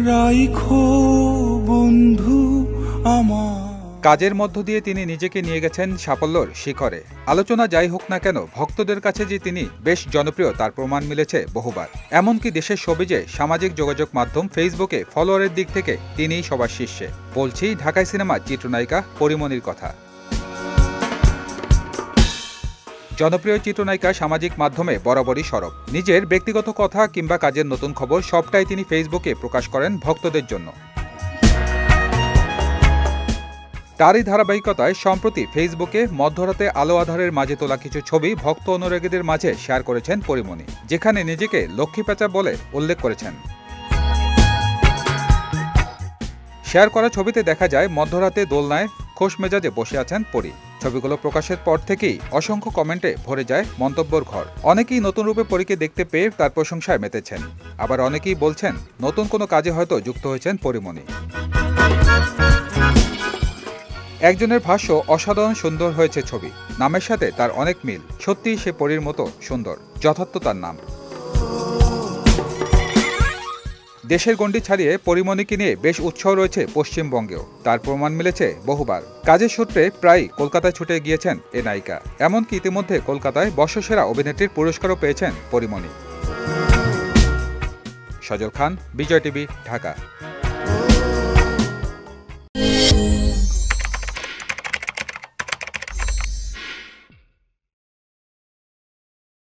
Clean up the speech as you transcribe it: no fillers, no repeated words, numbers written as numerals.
রাইখো বন্ধু আমার। কাজের মধ্য দিয়ে তিনি নিজেকে নিয়ে গেছেন সাফল্যর শিখরে। আলোচনা যাই হোক না কেন, ভক্তদের কাছে যে তিনি বেশ জনপ্রিয় তার প্রমাণ মিলেছে বহুবার। এমনকি দেশের শোবিজে সামাজিক যোগাযোগ মাধ্যম ফেসবুকে ফলোয়ারের দিক থেকে তিনিই সবার শীর্ষে। বলছি ঢাকাই সিনেমার চিত্রনায়িকা পরিমণির কথা। জনপ্রিয় চিত্রনায়িকা সামাজিক মাধ্যমে বরাবরই সরব। নিজের ব্যক্তিগত কথা কিংবা কাজের নতুন খবর সবটাই তিনি ফেসবুকে প্রকাশ করেন ভক্তদের জন্য। তারই ধারাবাহিকতায় সম্প্রতি ফেসবুকে মধ্যরাতে আলো আঁধারের মাঝে তোলা কিছু ছবি ভক্ত অনুরাগীদের মাঝে শেয়ার করেছেন পরিমণি, যেখানে নিজেকে লক্ষ্মী পেঁচা বলে উল্লেখ করেছেন। শেয়ার করা ছবিতে দেখা যায় মধ্যরাতে দোলনায় খোশ মেজাজে বসে আছেন পরি। ছবিগুলো প্রকাশের পর থেকেই অসংখ্য কমেন্টে ভরে যায় মন্তব্যের ঘর। অনেকেই নতুন রূপে পরীকে দেখতে পেয়ে তার প্রশংসায় মেতেছেন, আবার অনেকেই বলছেন নতুন কোনো কাজে হয়তো যুক্ত হয়েছেন পরিমণি। একজনের ভাষ্য, অসাধারণ সুন্দর হয়েছে ছবি, নামের সাথে তার অনেক মিল, সত্যিই সে পরীর মতো সুন্দর, যথার্থ তার নাম। দেশের গণ্ডি ছাড়িয়ে পরিমণিকে নিয়ে বেশ উৎসাহ রয়েছে পশ্চিমবঙ্গেও। তার প্রমাণ মিলেছে বহুবার। কাজের সূত্রে প্রায় কলকাতায় ছুটে গিয়েছেন এ নায়িকা। এমনকি ইতিমধ্যে কলকাতায় বর্ষসেরা অভিনেত্রীর পুরস্কারও পেয়েছেন পরিমণি। সজল খান, বিজয় টিভি, ঢাকা।